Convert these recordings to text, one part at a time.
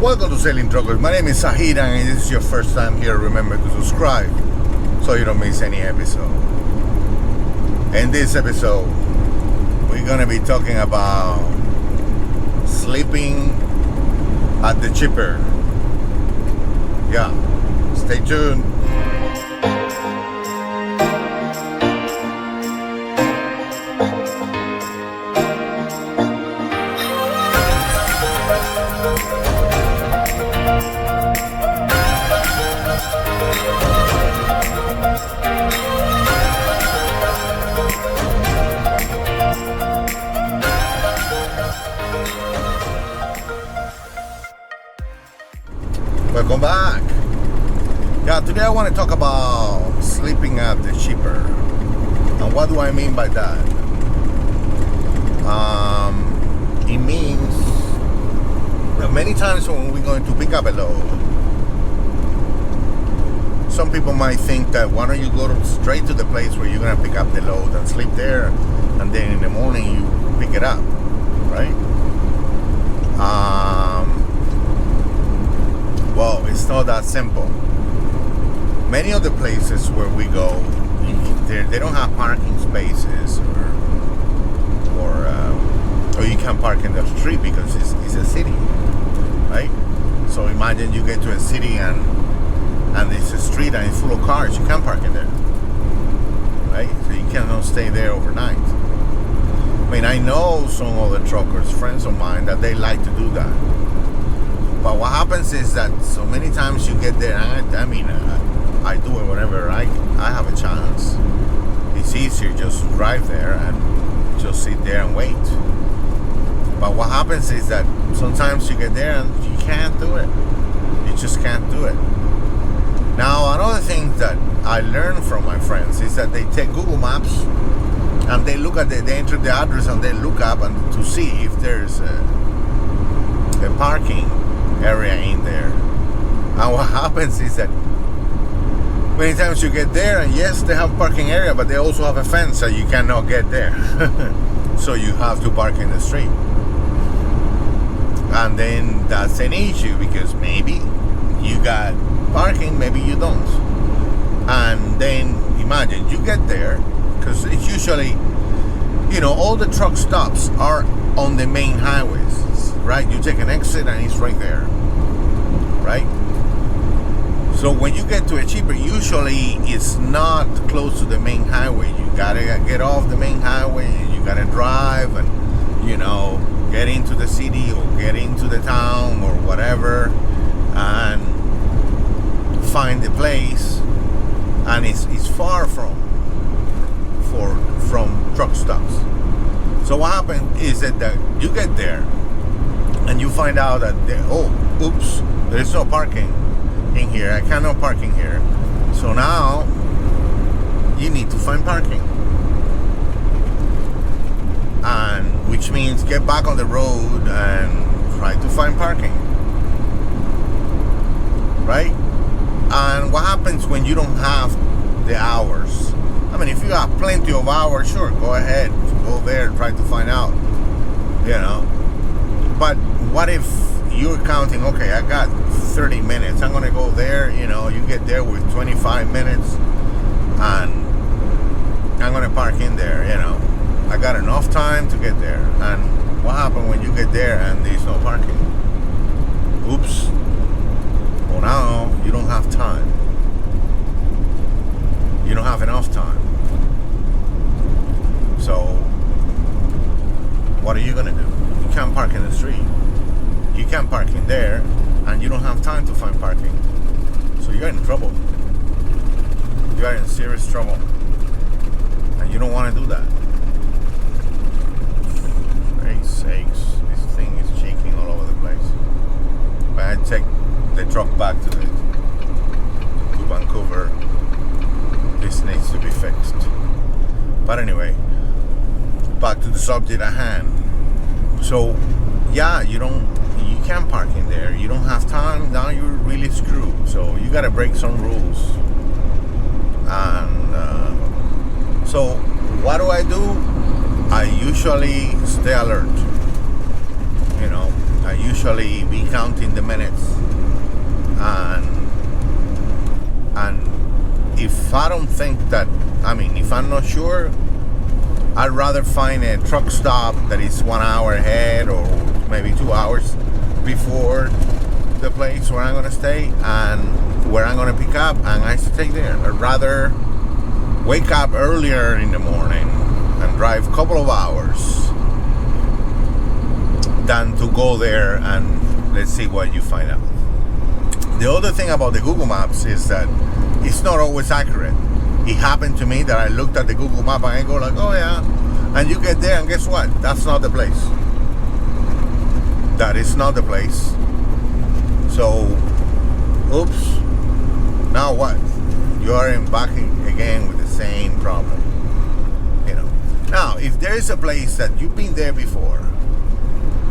Welcome to Sailing Truckers. My name is Sahid, and if this is your first time here, remember to subscribe so you don't miss any episode. In this episode, we're going to be talking about sleeping at the chipper. Yeah, stay tuned. Welcome back. Yeah, today I want to talk about sleeping at the chipper. And what do I mean by that? It means that many times when we're going to pick up a load, some people might think that why don't you go straight to the place where you're going to pick up the load and sleep there, and then in the morning you pick it up, right? Well, it's not that simple. Many of the places where we go, they don't have parking spaces, or you can't park in the street because it's a city, right? So imagine you get to a city and it's a street and it's full of cars. You can't park in there, right? So you cannot stay there overnight. I mean, I know some other truckers, friends of mine, that they like to do that. But what happens is that so many times you get there, and I do it whenever I have a chance. It's easier just drive there and just sit there and wait. But what happens is that sometimes you get there and you can't do it. You just can't do it. Now, another thing that I learned from my friends is that they take Google Maps and they look at they enter the address and they look up and to see if there's a parking area in there. And what happens is that many times you get there and yes, they have a parking area, but they also have a fence so you cannot get there. So you have to park in the street. And then that's an issue because maybe you got parking, maybe you don't. And then imagine you get there, because it's usually, all the truck stops are on the main highways, right? You take an exit and it's right there, right? So when you get to a chipper, usually it's not close to the main highway. You gotta get off the main highway and you gotta drive and, get into the city or get into the town or whatever and find the place. And it's far from truck stops. So what happens is that you get there and you find out that there's no parking in here. I cannot park in here. So now you need to find parking, and which means get back on the road and try to find parking, right? And what happens when you don't have the hours? I mean, if you have plenty of hours, sure, go ahead, go there, try to find out, But what if you're counting, okay, I got 30 minutes, I'm going to go there, you get there with 25 minutes, and I'm going to park in there, I got enough time to get there. And what happens when you get there and there's no parking? Oops. Well, now you don't have time. You don't have enough time. So what are you gonna do? You can't park in the street. You can't park in there, and you don't have time to find parking. So you're in trouble. You are in serious trouble, and you don't want to do that. For Christ's sakes, this thing is shaking all over the place. But I take the truck back to Vancouver. This needs to be fixed. But anyway, back to the subject at hand. So yeah, you can't park in there. You don't have time. Now you're really screwed. So you gotta break some rules. And so what do? I usually stay alert. I usually be counting the minutes, and if I don't think that, if I'm not sure, I'd rather find a truck stop that is 1 hour ahead or maybe 2 hours before the place where I'm gonna stay and where I'm gonna pick up, and I stay there. I'd rather wake up earlier in the morning and drive a couple of hours than to go there and let's see what you find out. The other thing about the Google Maps is that it's not always accurate. It happened to me that I looked at the Google Map and I go like, oh yeah, and you get there and guess what? That's not the place. That is not the place. So, oops. Now what? You are embarking again with the same problem. Now, if there is a place that you've been there before,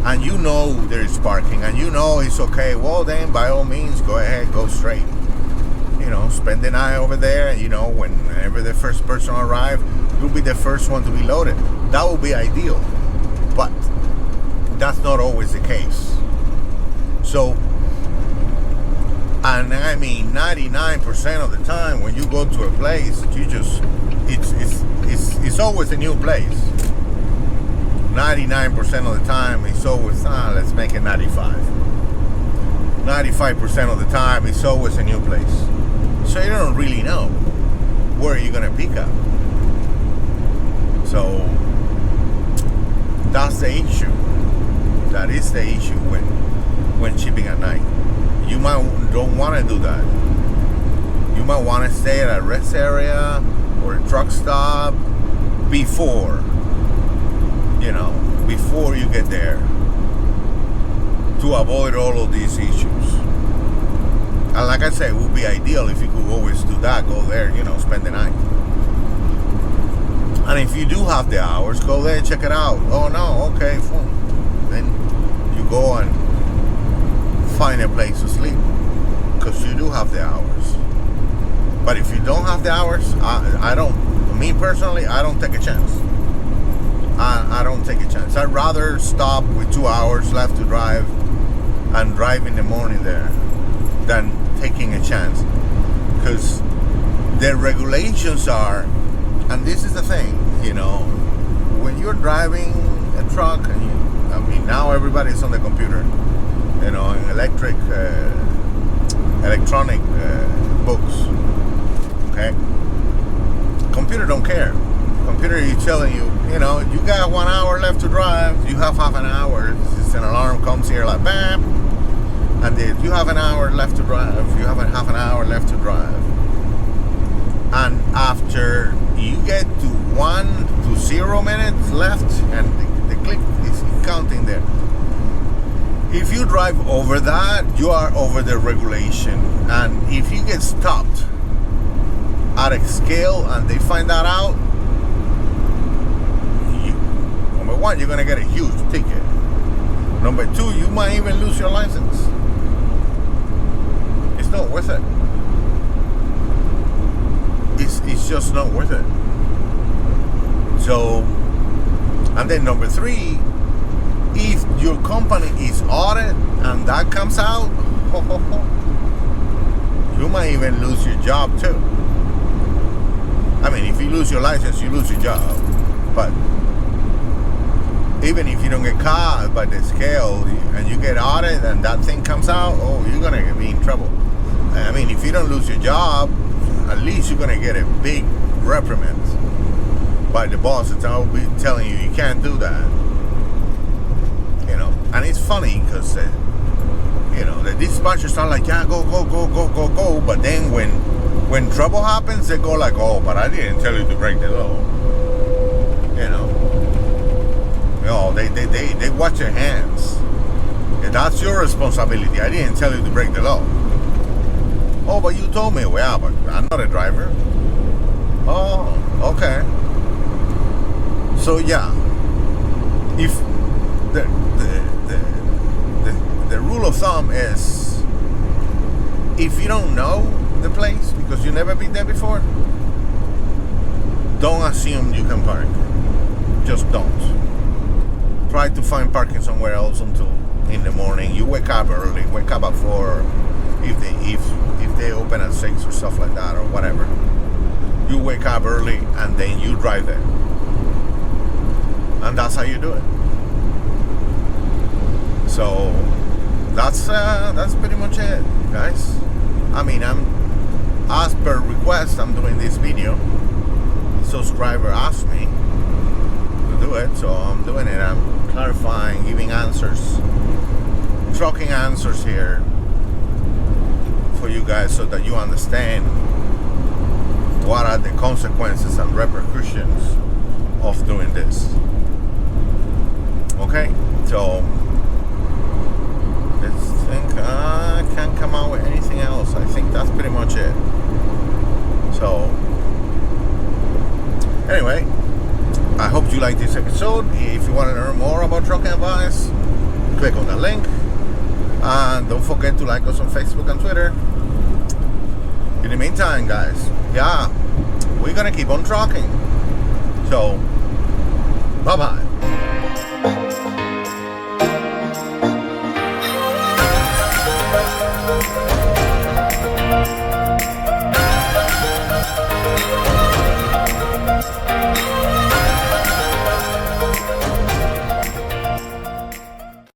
and you know there is parking, and you know it's okay, well then, by all means, go ahead, go straight. Spend the night over there. Whenever the first person arrives, you'll be the first one to be loaded. That would be ideal, but that's not always the case. So, and 99% of the time when you go to a place, it's always a new place. 99% of the time, it's always, let's make it 95. 95% of the time, it's always a new place. So you don't really know where you're going to pick up. So that's the issue. That is the issue when shipping at night. You don't want to do that. You might want to stay at a rest area or a truck stop before you get there, to avoid all of these issues. And like I said, it would be ideal if you could always do that. Go there, spend the night. And if you do have the hours, go there, check it out. Oh no, okay, fine. Then you go and find a place to sleep, because you do have the hours. But if you don't have the hours, me personally, I don't take a chance. I don't take a chance. I'd rather stop with 2 hours left to drive and drive in the morning there than taking a chance. Because the regulations are, and this is the thing, when you're driving a truck, and now everybody's on the computer, in electronic books, okay? Computer don't care. Computer is telling you, you got 1 hour left to drive, you have half an hour. It's an alarm comes here like bam, and then you have an hour left to drive. You have half an hour left to drive, and after you get to 1 to 0 minutes left, and the click is counting there. If you drive over that, you are over the regulation, and if you get stopped at a scale and they find that out, number one, you're gonna get a huge ticket. Number two, you might even lose your license. It's not worth it. It's just not worth it. So, and then number three, if your company is audited and that comes out, you might even lose your job too. If you lose your license, you lose your job. But even if you don't get caught by the scale and you get audited and that thing comes out, you're gonna be in trouble. If you don't lose your job, at least you're gonna get a big reprimand by the boss that's be telling you can't do that. And it's funny because the dispatchers are like, yeah, go, but then when trouble happens, they go like, but I didn't tell you to break the law. They watch your hands. That's your responsibility. I didn't tell you to break the law. But you told me. Well, but I'm not a driver. Okay. So yeah, if the rule of thumb is, if you don't know the place because you've never been there before, don't assume you can park. Just don't. Try to find parking somewhere else until in the morning. You wake up early, wake up at 4, if they open at 6 or stuff like that or whatever. You wake up early and then you drive there, and that's how you do it. So that's pretty much it, guys. I mean, as per request, I'm doing this video. Subscriber asked me to do it, so I'm doing it. I'm clarifying, giving answers, trucking answers here for you guys, so that you understand what are the consequences and repercussions of doing this. Okay, so let's think. I can't come out with anything else. I think that's pretty much it. So anyway, I hope you like this episode. If you want to learn more about trucking advice, click on the link, and don't forget to like us on Facebook and Twitter. In the meantime, guys, we're gonna keep on trucking. So bye bye.